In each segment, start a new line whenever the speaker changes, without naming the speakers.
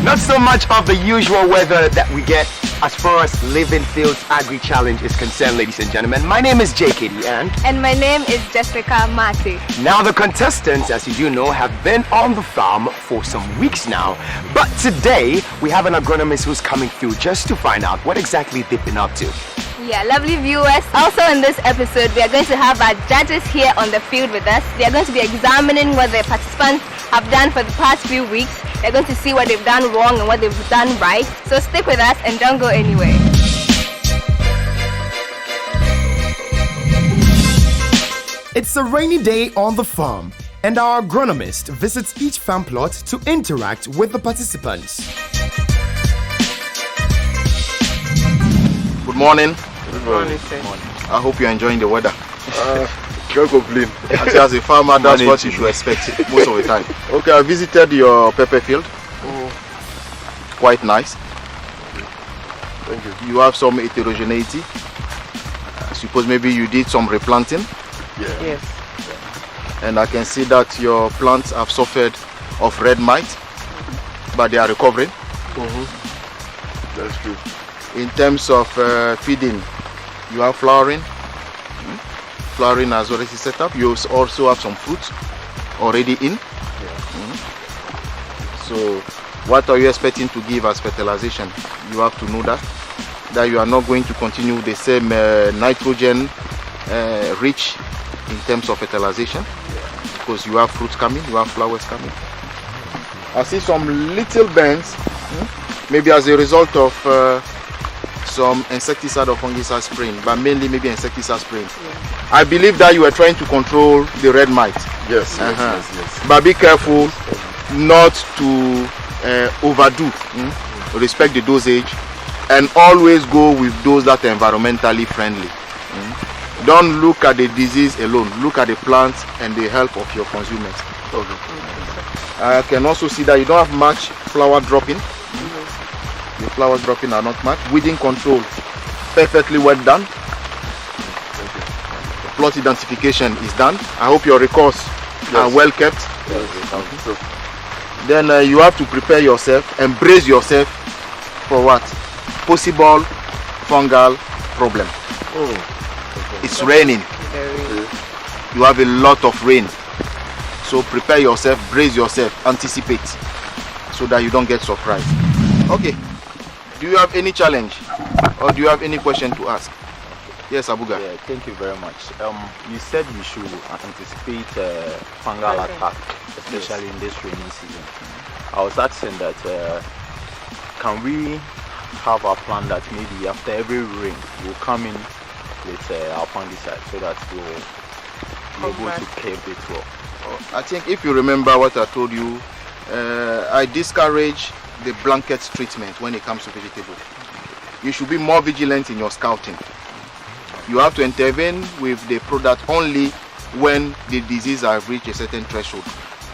Not so much of the usual weather that we get as far as Livingfields AgriChallenge is concerned, ladies and gentlemen. My name is JKD
and my name is Jessica Mate.
Now the contestants, as you do know, have been on the farm for some weeks now. But today we have an agronomist who's coming through just to find out what exactly they've been up to.
Yeah, lovely viewers. Also in this episode, we are going to have our judges here on the field with us. They are going to be examining what the participants have done for the past few weeks. They're going to see what they've done wrong and what they've done right. So stick with us and don't go anywhere.
It's a rainy day on the farm, and our agronomist visits each farm plot to interact with the participants.
Good morning.
Good morning, sir.
I hope you're enjoying the weather.
Can't complain.
Actually, as a farmer, that's what you should expect most of the time. Okay, I visited your pepper field. Quite nice.
Thank you.
You have some heterogeneity. I suppose maybe you did some replanting.
Yeah.
Yes.
And I can see that your plants have suffered of red mite, but they are recovering.
That's true.
In terms of feeding, you have flowering. Flowering has already set up. You also have some fruits already in. So what are you expecting to give as fertilization? You have to know that you are not going to continue the same nitrogen rich in terms of fertilization, because you have fruits coming, you have flowers coming. I see some little bends, maybe as a result of some insecticide or fungicide spraying, but mainly maybe insecticide spraying. I believe that you are trying to control the red mite.
Yes, yes.
But be careful not to overdo. Respect the dosage and always go with those that are environmentally friendly. Don't look at the disease alone, look at the plants and the health of your consumers. I can also see that you don't have much flower dropping. The flowers dropping are not much. Weeding control, perfectly well done. Plot identification is done. I hope your records are well kept. Then you have to prepare yourself and brace yourself for what? Possible fungal problem. It's raining. You have a lot of rain. So prepare yourself, brace yourself, anticipate so that you don't get surprised. Okay. Do you have any challenge or do you have any question to ask? Yes, Abuga.
Yeah, thank you very much. You said we should anticipate fungal attack, especially in this rainy season. I was asking that can we have a plan that maybe after every rain we'll come in with our fungicide so that we'll be able to curb it well?
I think if you remember what I told you, I discourage the blanket treatment when it comes to vegetables. You should be more vigilant in your scouting. You have to intervene with the product only when the disease has reached a certain threshold.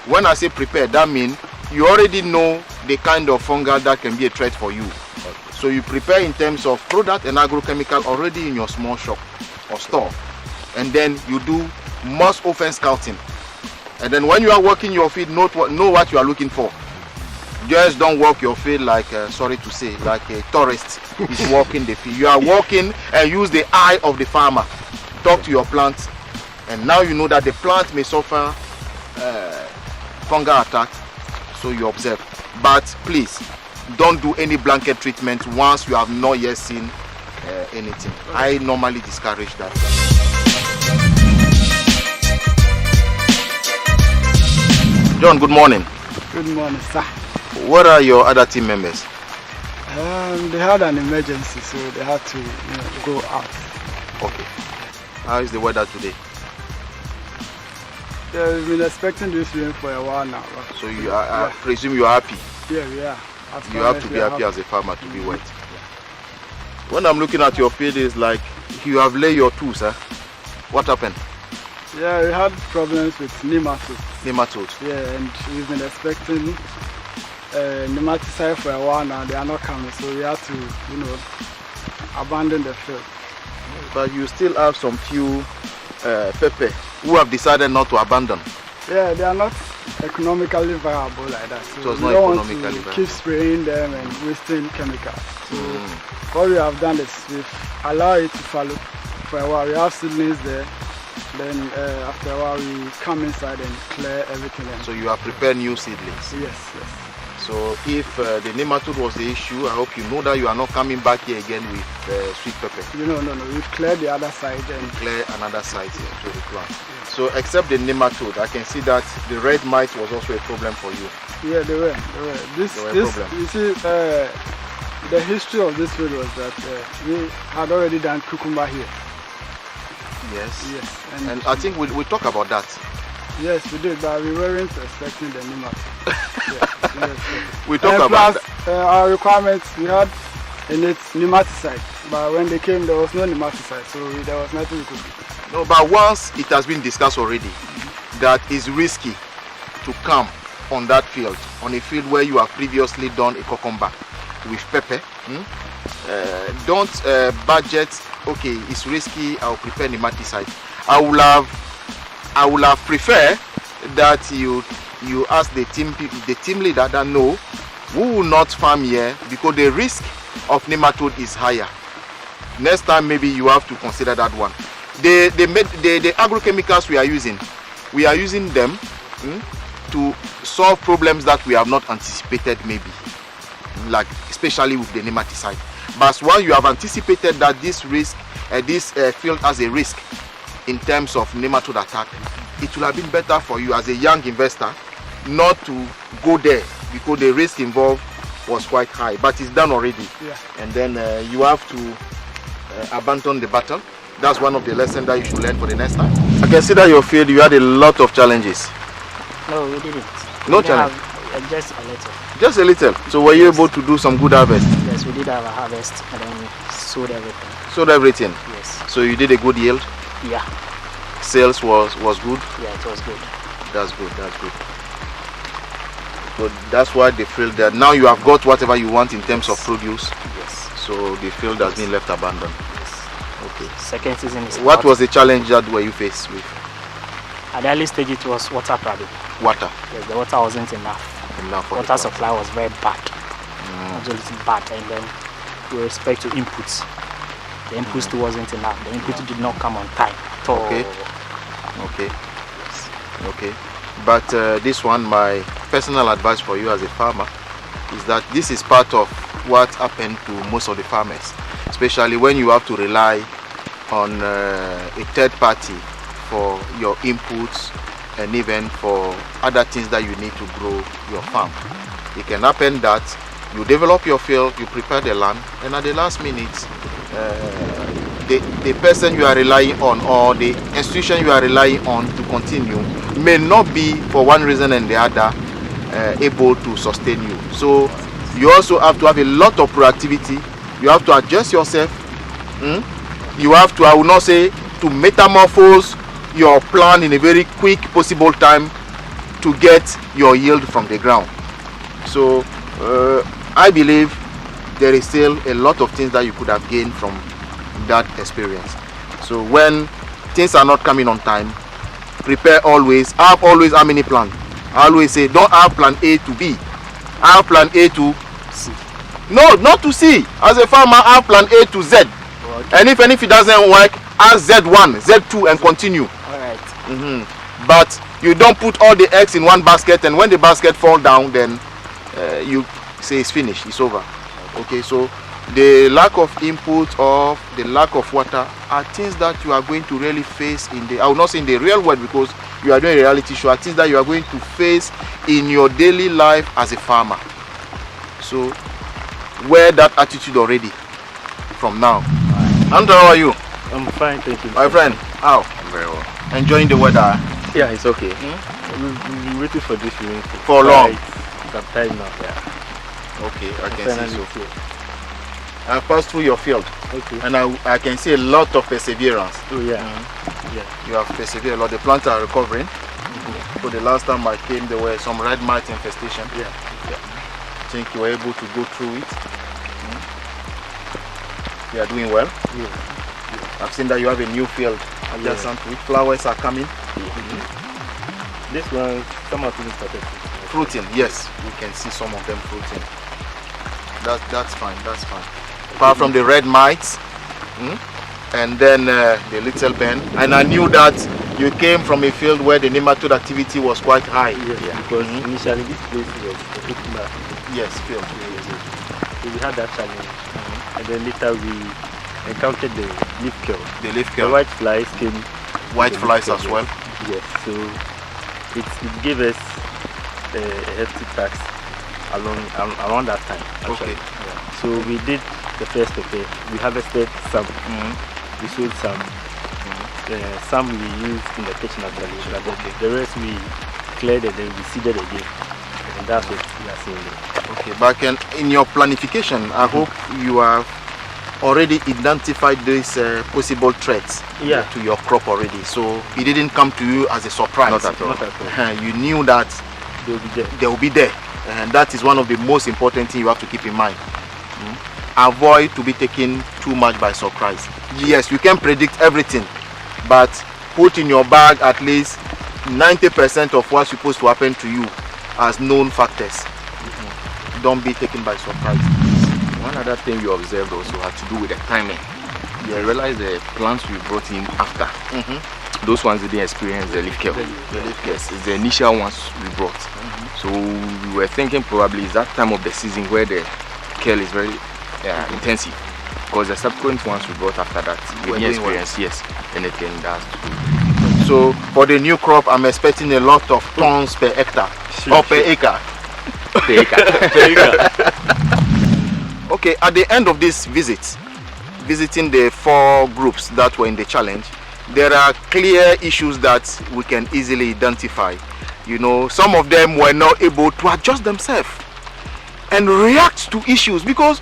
When I say prepare, that means you already know the kind of fungal that can be a threat for you. So you prepare in terms of product and agrochemical already in your small shop or store. And then you do most often scouting. And then when you are working your field, know what you are looking for. Just don't walk your field like, sorry to say, like a tourist is walking the field. You are walking and use the eye of the farmer. Talk to your plants, and now you know that the plant may suffer fungal attack, so you observe. But please, don't do any blanket treatment once you have not yet seen anything. I normally discourage that. John, good morning.
Good morning, sir.
What are your other team members?
They had an emergency, so they had to go out.
Okay. How is the weather today?
Yeah, we've been expecting this rain for a while now.
So you are, I presume you are happy?
Yeah, we are.
You have to be happy as a farmer to be wet. When I'm looking at your field, it's like you have laid your tools, huh? What happened?
Yeah, we had problems with nematodes.
Nematodes?
Yeah, and we've been expecting nematicide for a while now. They are not coming, so we have to, abandon the field.
But you still have some few pepper who have decided not to abandon.
Yeah, they are not economically viable like that. So
it's
we
not
don't want
economically
to
viable.
keep spraying them and wasting chemicals. So what we have done is we've allowed it to fallow for a while. We have seedlings there. Then after a while we come inside and clear everything.
So you have prepared new seedlings.
Yes.
So if the nematode was the issue, I hope you know that you are not coming back here again with sweet pepper.
No. We've cleared the other side and
Clear another site here to the plant. So except the nematode, I can see that the red mite was also a problem for you.
yeah, they were. This
They were a problem.
you see, the history of this field was that we had already done cucumber here.
Yes.
Yes.
And I think we talk about that.
Yes, we did, but we weren't expecting the nematode. yes.
We talk
And
about
plus, our requirements, we had in it nematicide, but when they came, there was no nematicide, so there was nothing we could do.
No, but once it has been discussed already that it's risky to come on that field, on a field where you have previously done a cucumber with pepper, don't budget, okay, it's risky, I'll prepare nematicide. I will have preferred that you ask the team leader that no, we will not farm here because the risk of nematode is higher. Next time maybe you have to consider that one. The agrochemicals we are using them to solve problems that we have not anticipated, maybe, like especially with the nematicide. But once you have anticipated that this risk, this field has a risk in terms of nematode attack, it will have been better for you as a young investor not to go there because the risk involved was quite high. But it's done already, and then you have to abandon the battle. That's one of the lessons that you should learn for the next time. I can see that your field, you had a lot of challenges.
No, we didn't.
No challenge?
Just a little.
Just a little. So were you able to do some good harvest?
Yes, we did have a harvest and then we sowed everything.
Sowed everything?
Yes.
So you did a good yield?
Yeah.
Sales was good?
Yeah, it was good.
That's good. So that's why the field that now you have got whatever you want in terms of produce.
Yes.
So the field has been left abandoned.
Yes.
Okay.
Second season is
What
out.
was the challenge that were you faced with?
At the early stage it was water problem.
Water.
Yes, the water wasn't enough.
Enough for the
Water
plant.
supply was very bad. Absolutely bad. And then with respect to inputs, the inputs too wasn't enough. The input did not come on time at all.
Okay. But this one, my personal advice for you as a farmer is that this is part of what happened to most of the farmers, especially when you have to rely on a third party for your inputs and even for other things that you need to grow your farm. It can happen that you develop your field, you prepare the land, and at the last minute the person you are relying on or the institution you are relying on to continue may not be, for one reason and the other, able to sustain you. So you also have to have a lot of proactivity. You have to adjust yourself. You have to, I will not say to metamorphose your plan in a very quick possible time to get your yield from the ground. So I believe there is still a lot of things that you could have gained from that experience. So when things are not coming on time, prepare always. Have always how many plans? I always say don't have plan A to B. Have plan A to C. No, not to C. As a farmer, have plan A to Z. Okay. And if it doesn't work, add Z1, Z2 and continue.
Alright.
But you don't put all the eggs in one basket, and when the basket fall down, then you say it's finished, it's over. Okay, so the lack of input or the lack of water are things that you are going to really face in the, I will not say in the real world because you are doing a reality show, are things that you are going to face in your daily life as a farmer. So wear that attitude already from now. Andrew, how are you?
I'm fine, thank you.
My friend, how?
I'm very well.
Enjoying the weather?
Yeah, it's okay. We've been waiting for this evening
For long?
Some time now. Yeah.
Okay, I can see so.
Here.
I passed through your field,
Okay.
and I can see a lot of perseverance.
Oh yeah. Yeah.
You have persevered a lot. The plants are recovering. So the last time I came, there were some red mite infestation.
Yeah.
I think you were able to go through it. You are doing well.
Yeah.
I've seen that you have a new field adjacent to it. Flowers are coming.
This one, some of them started
Fruiting, yes. You can see some of them fruiting. That's fine, that's fine. Apart from the red mites, and then the little pen. And I knew that you came from a field where the nematode activity was quite high.
Yes, because initially this place was a particular
field.
So we had that challenge. And then later we encountered the leaf curl.
The leaf
The
curl.
white flies came.
White
the
flies
leaf
as
curl,
well.
Yes, so it gave us a hefty tax around that time. Actually.
Okay.
So we did the first pepper. We harvested some. We sold some. Some we used in the kitchen actually. But the rest we cleared and then we seeded again. And that's what we are seeing there.
Okay, but in your planification, I hope you have already identified these possible threats to your crop already. So it didn't come to you as a surprise.
Not at all.
Not at all.
You knew that
They will be there.
they will be there. And that is one of the most important things you have to keep in mind. Avoid to be taken too much by surprise. Yes, you can predict everything, but put in your bag at least 90% of what's supposed to happen to you as known factors. Don't be taken by surprise.
One other thing you observed also had to do with the timing. You realize the plants we brought in after, those ones didn't experience the leaf curl. Yes, it's the initial ones we brought. So we were thinking probably it's that time of the season where the curl is very intensive. Because the subsequent ones we brought after that, we didn't experience anything that.
So for the new crop, I'm expecting a lot of tons per hectare or per acre. Okay, at the end of this visit, visiting the 4 groups that were in the challenge, there are clear issues that we can easily identify. You know, some of them were not able to adjust themselves and react to issues, because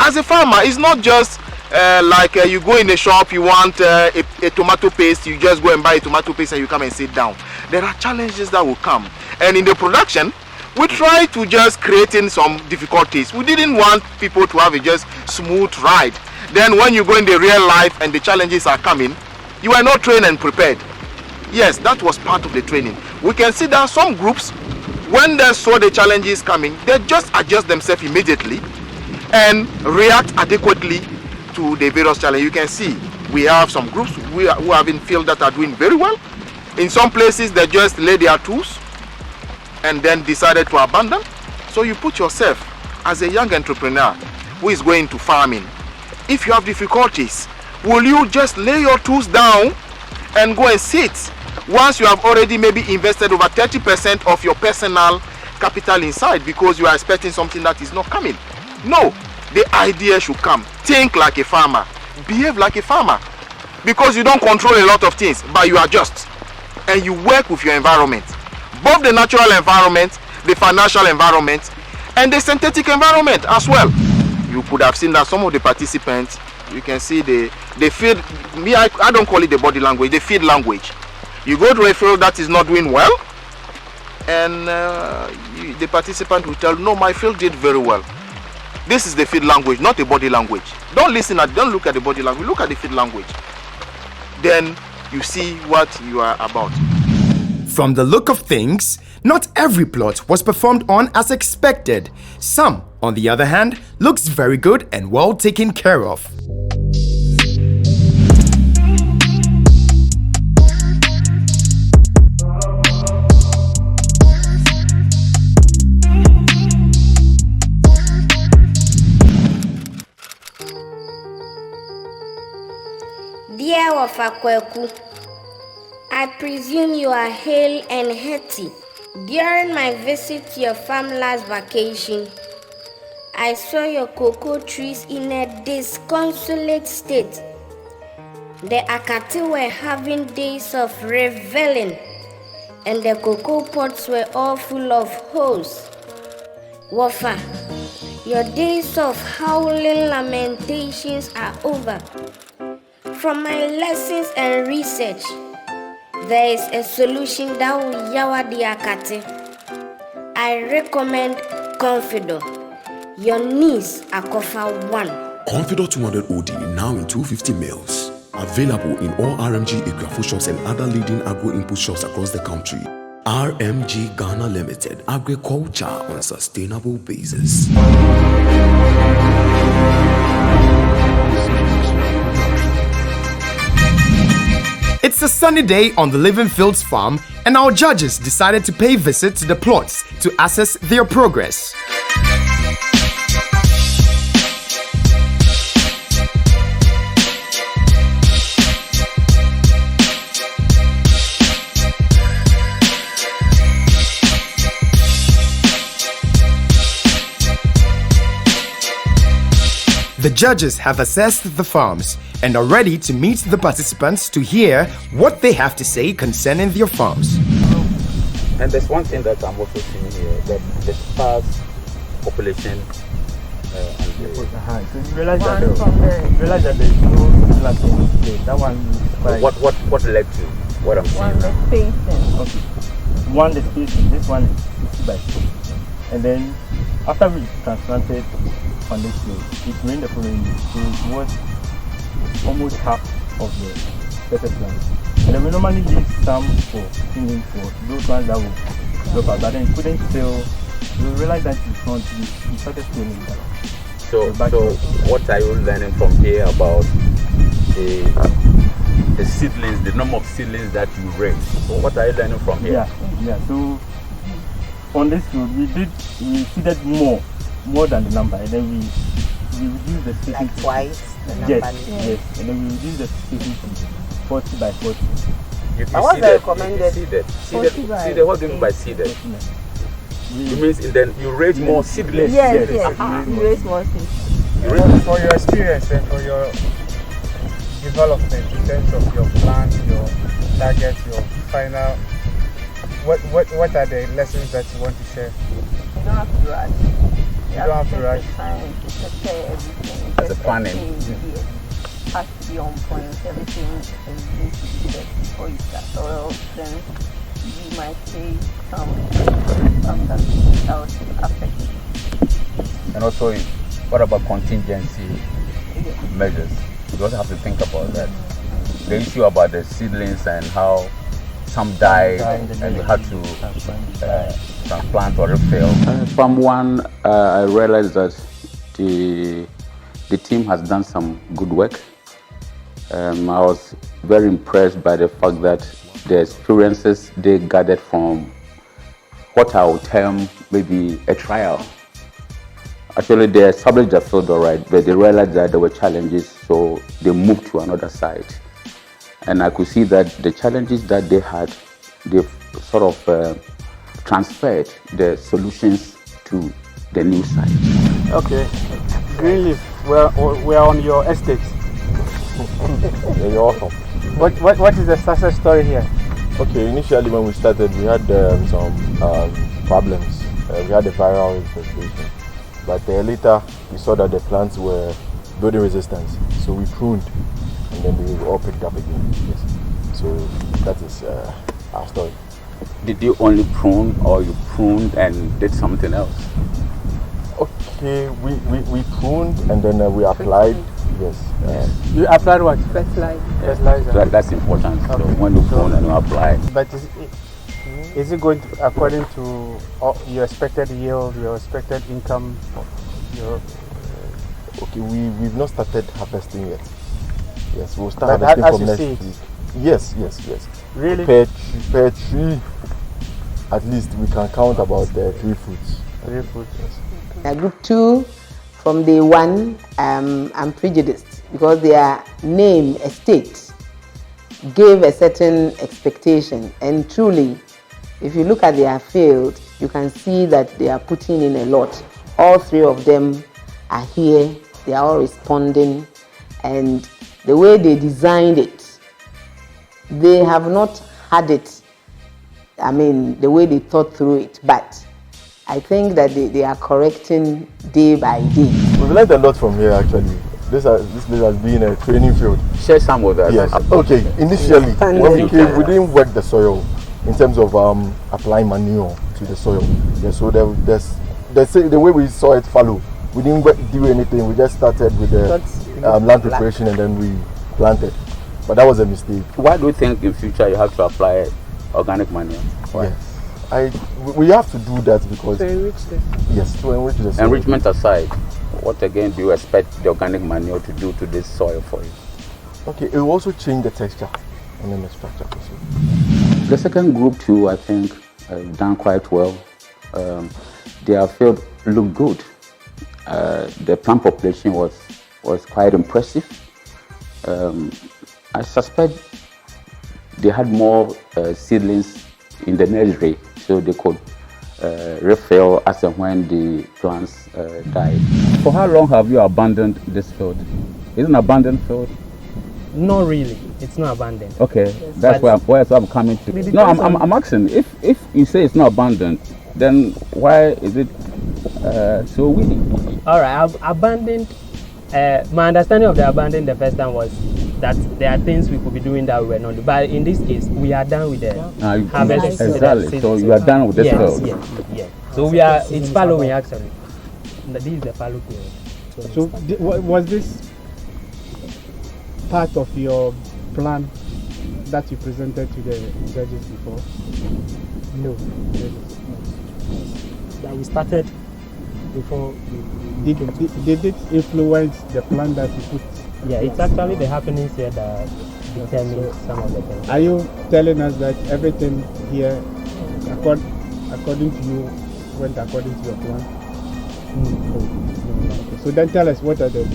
as a farmer, it's not just like you go in a shop, you want a tomato paste, you just go and buy a tomato paste and you come and sit down. There are challenges that will come, and in the production we try to just creating some difficulties. We didn't want people to have a just smooth ride. Then when you go in the real life and the challenges are coming, you are not trained and prepared. Yes, that was part of the training. We can see that some groups, when they saw the challenges coming, they just adjust themselves immediately and react adequately to the various challenges. You can see we have some groups who have in field that are doing very well. In some places they just lay their tools and then decided to abandon. So you put yourself as a young entrepreneur who is going to farming. If you have difficulties, will you just lay your tools down and go and sit once you have already maybe invested over 30% of your personal capital inside because you are expecting something that is not coming? No, the idea should come. Think like a farmer, behave like a farmer, because you don't control a lot of things, but you adjust and you work with your environment, both the natural environment, the financial environment, and the synthetic environment as well. You could have seen that some of the participants, you can see the field, I don't call it the body language, the field language. You go to a field that is not doing well, and the participant will tell, no, my field did very well. This is the field language, not the body language. Don't look at the body language, look at the field language. Then you see what you are about.
From the look of things, not every plot was performed on as expected. Some, on the other hand, looks very good and well taken care of.
Dear Wafakweku, I presume you are hale and healthy. During my visit to your farm last vacation, I saw your cocoa trees in a disconsolate state. The Akati were having days of reveling, and the cocoa pots were all full of holes. Wafa, your days of howling lamentations are over. From my lessons and research, there is a solution that will yawa the Akati. I recommend Confido. Your needs are Kofa 1.
Confido 200 OD now in 250 mils. Available in all RMG Agrafo shops and other leading agro input shops across the country. RMG Ghana Limited, agriculture on a sustainable basis.
It's a sunny day on the Livingfields farm, and our judges decided to pay visit to the plots to assess their progress. The judges have assessed the farms and are ready to meet the participants to hear what they have to say concerning their farms.
And there's one thing that I'm also seeing here, that the sparse population
So you realize that there is no similar thing today. That one is quite...
What led to what I'm seeing now?
Okay. One, the spacing. This one is 2 by 2. And then after we transplanted on this field, it rained the following year. So it was almost half of the pepper plant. And then we normally leave some for singing for those ones that will drop out. But then it couldn't still, we realized that in front we started stealing that.
So what are you learning from here about the seedlings, the number of seedlings that you raise? So what are you learning from here?
Yeah. So on this field we seeded more than the number, and then we reduced the spacing
like twice the number.
Yes, and then we reduced the spacing to 40 by 40.
What's the recommended?
Seeded. What do you mean by seeded? It means then you raise more seedlings.
Yes. You raise more seeds.
For your experience and for your development in terms of your plan, your target, your final, what are the lessons that you want to share?
You don't have to rush.
You don't have to rush.
Time to prepare everything.
As a planning.
Yes. Has to be on point. Everything needs to be set before you start. Or else then you might see some that would affect you.
And also, what about contingency measures? You also have to think about that. The issue about the seedlings and how some died and you had to transplant or refill.
From one, I realized that the team has done some good work. I was very impressed by the fact that the experiences they gathered from what I would term maybe a trial. Actually, they established the field all right, but they realized that there were challenges, so they moved to another site. And I could see that the challenges that they had, they sort of transferred the solutions to the new site.
Okay, Greenleaf, we're on your estate.
You're welcome.
What is the success story here?
Okay, initially when we started, we had some problems. We had a viral infestation, but later we saw that the plants were building resistance, so we pruned, and then they all picked up again. Yes. So that is our story.
Did you only prune, or you pruned and did something else?
Okay, we pruned and then we applied. Yes.
You applied what?
Fertilizer.
That's important. Okay. So when you prune and you apply.
But is it going to, according to your expected yield, your expected income?
Okay, we've not started harvesting yet. Yes, we'll start harvesting from next week. Yes.
Really?
Per tree, at least we can count about 3 fruits.
3 fruits.
Yes.
Group 2, from day 1, I'm prejudiced because their name, estate, gave a certain expectation. And truly, if you look at their field, you can see that they are putting in a lot. All 3 of them are here. They are all responding. And the way they designed it, they have not had it, the way they thought through it. But I think that they are correcting day by day.
We've learned a lot from here actually. This place has been a training field.
Share some with us.
Yes. Okay, initially when we came, we didn't work the soil in terms of applying manure to the soil. Yeah, so the way we saw it fallow, we didn't do anything. We just started with the land preparation and then we planted. But that was a mistake.
Why do you think in future you have to apply organic manure? Why?
Yes.
we have to do that because
to enrich the
yes, to enrich the soil.
Enrichment aside, what again do you expect the organic manure to do to this soil for you?
Okay, it will also change the texture and then the structure also.
The second group too, I think, done quite well. Their field looked good. The plant population was quite impressive. I suspect they had more seedlings in the nursery, so they could refill as and when the plants died. For how long have you abandoned this field? Is it an abandoned field?
Not really. It's not abandoned.
Okay, that's where I'm coming to. No, I'm asking, if you say it's not abandoned, then why is it so weedy?
All right, abandoned. My understanding of the abandoned the first time was that there are things we could be doing that we were not doing. But in this case, we are done with the harvest.
Exactly. So you are done with this field.
Yes. So we are. It's following actually. This is the follow period.
So was this part of your plan that you presented to the judges before?
No. That we started before.
Did it influence the plan that you put?
Yeah, it's actually the happenings here that determine some of the things.
Are you telling us that everything here, according to you, went according to your plan?
No.
Okay. So then tell us what are the...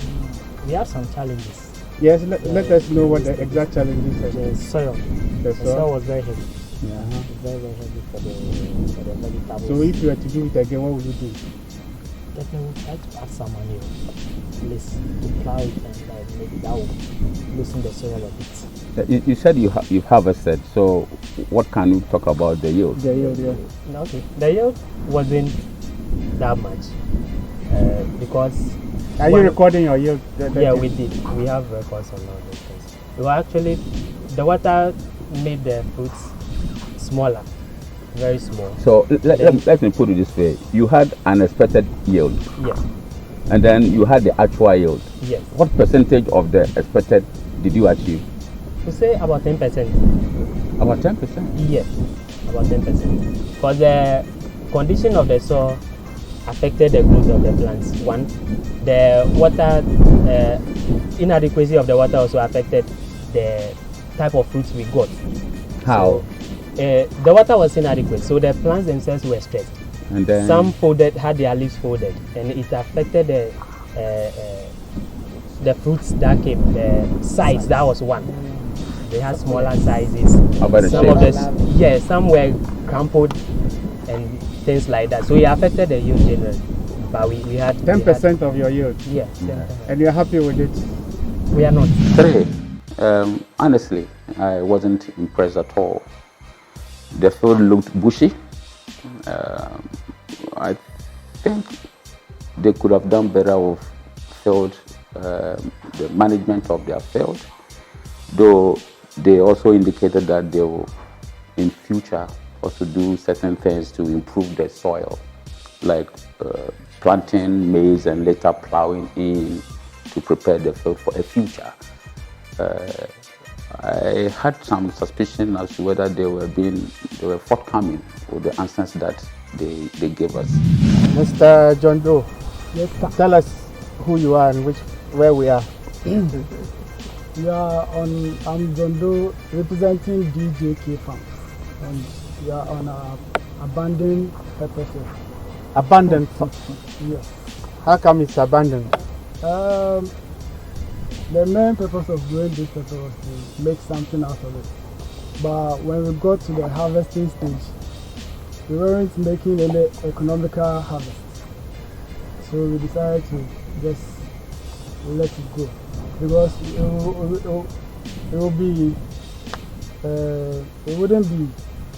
We have some challenges.
Yes, let us know what the exact challenges are.
The soil.
The soil
was very heavy.
Yeah.
Very, very heavy for the vegetables.
So if you were to do it again, what would you do?
Definitely try to add some manure, please, to plow it and maybe that will loosen the soil a bit.
You said you've harvested, so what can you talk about the yield?
The yield, yeah.
Okay. The yield wasn't that much because...
Are you recording your yield?
Yeah, we did. We have records on all those things. Well, actually, the water made the fruits smaller, very small.
So let me put it this way. You had an expected yield.
Yes.
And then you had the actual yield.
Yes.
What percentage of the expected did you achieve?
We say about 10%.
About 10%?
Yes, about 10%. Because the condition of the soil affected the growth of the plants. One, the water inadequacy of the water also affected the type of fruits we got.
How?
So, the water was inadequate, so the plants themselves were stressed.
And then
some had their leaves folded, and it affected the fruits that came. The size, that was one. They had smaller sizes. Some were crumpled and things like that. So it affected the yield generally. But we had
10% of your yield.
Yes.
And you're happy with it?
We are not.
Honestly, I wasn't impressed at all. The field looked bushy. I think they could have done better with field, the management of their field. Though they also indicated that they will, in future, also do certain things to improve the soil, like planting maize and later plowing in to prepare the field for a future. I had some suspicion as to whether they were forthcoming with the answers that they gave us.
Mr. John Doe,
yes, sir.
Tell us who you are and where we are.
I'm John Doe representing DJK Farm, and we are on a abandoned pepper field.
Abandoned?
Yes.
How come it's abandoned?
The main purpose of doing this pepper was to make something out of it. But when we got to the harvesting stage, we weren't making any economical harvest. So we decided to just let it go. Because it wouldn't be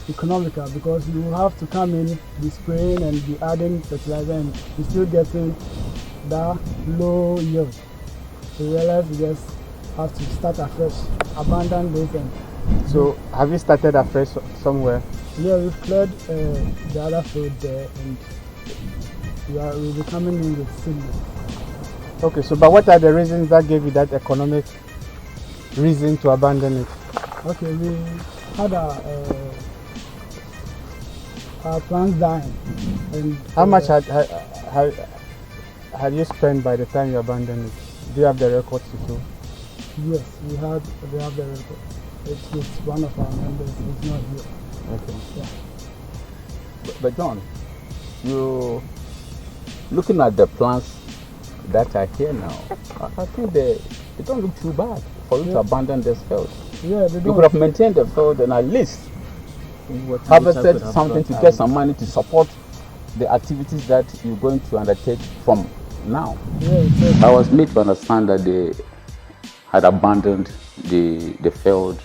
economical, because you will have to come in, be spraying and be adding fertilizer, and you're still getting that low yield. So we realized we just have to start afresh, abandon this. And
so have you started afresh somewhere?
Yeah, we've cleared the other field there, and we'll be coming in with seedlings.
Okay, so but what are the reasons that gave you that economic reason to abandon it?
Okay, we had our plants dying. And
how much had you spent by the time you abandoned it? Do you have the records to show?
Yes, we have the record. It's with one of our members. It's not here.
Okay.
Yeah.
But John, you looking at the plants that are here now, I think they don't look too bad for you to abandon this field.
Yeah, they
you
don't.
could have maintained the field and at least harvested something to get some money to support the activities that you're going to undertake from now.
Yeah,
I was made to understand that they had abandoned the field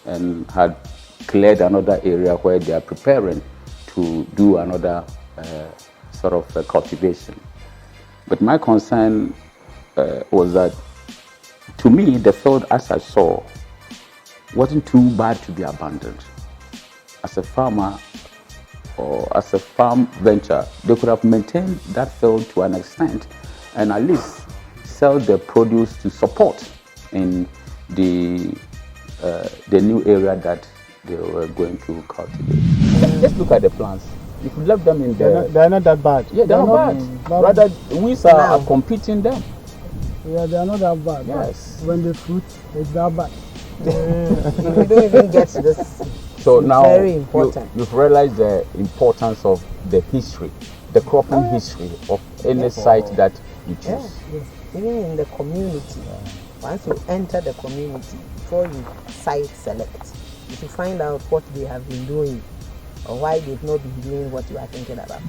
and had cleared another area where they are preparing to do another sort of cultivation. But my concern was that, to me, the field, as I saw, wasn't too bad to be abandoned. As a farmer or as a farm venture, they could have maintained that field to an extent and at least sell the produce to support in the new area that they were going to cultivate. Just look at the plants. If you left them in there,
they're not that bad.
Yeah, they're not bad. Rather, weeds are competing them.
Yeah, they are not that bad.
Yes.
When they fruit, it's that bad.
We don't even get this.
So now
very important.
You've realized the importance of the history, the cropping history of any site that you choose.
Yes. Even in the community, once you enter the community, before you site select, you should find out what they have been doing or why they've not been doing what you are thinking about.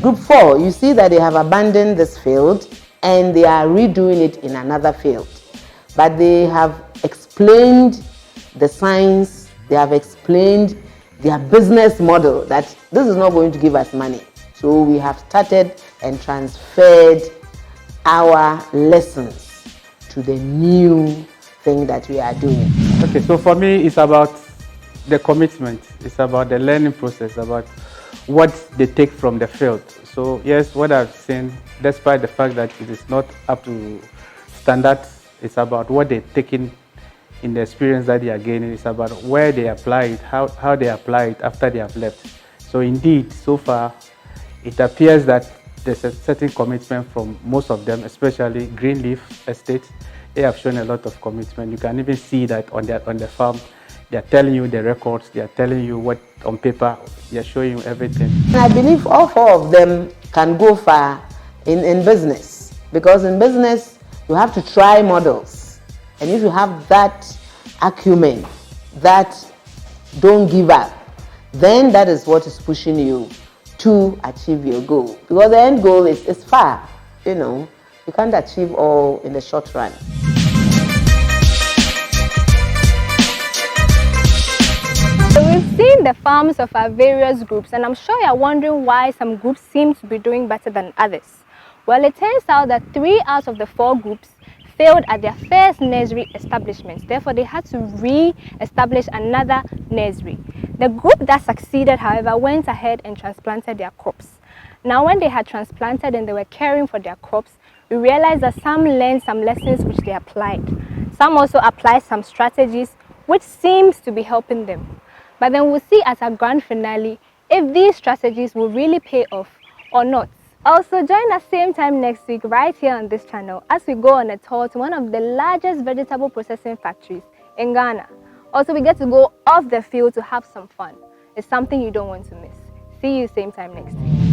Group 4, you see that they have abandoned this field and they are redoing it in another field. But they have explained the science, they have explained their business model that this is not going to give us money. So we have started and transferred our lessons to the new thing that we are doing.
Okay, so for me, it's about the commitment. It's about the learning process, about what they take from the field. So yes, what I've seen, despite the fact that it is not up to standards, it's about what they're taking in the experience that they are gaining. It's about where they apply it, how they apply it after they have left. So indeed, so far, it appears that there's a certain commitment from most of them, especially Greenleaf Estate. They have shown a lot of commitment. You can even see that on the farm. They are telling you the records, they are telling you what on paper, they are showing you everything.
I believe all 4 of them can go far in business, because in business you have to try models, and if you have that acumen, that don't give up, then that is what is pushing you to achieve your goal, because the end goal is far, you can't achieve all in the short run.
So we've seen the farms of our various groups, and I'm sure you're wondering why some groups seem to be doing better than others. Well, it turns out that 3 out of the 4 groups failed at their first nursery establishments. Therefore, they had to re-establish another nursery. The group that succeeded, however, went ahead and transplanted their crops. Now, when they had transplanted and they were caring for their crops, we realized that some learned some lessons which they applied. Some also applied some strategies which seems to be helping them. But then we'll see at our grand finale if these strategies will really pay off or not. Also, join us same time next week right here on this channel as we go on a tour to one of the largest vegetable processing factories in Ghana. Also, we get to go off the field to have some fun. It's something you don't want to miss. See you same time next week.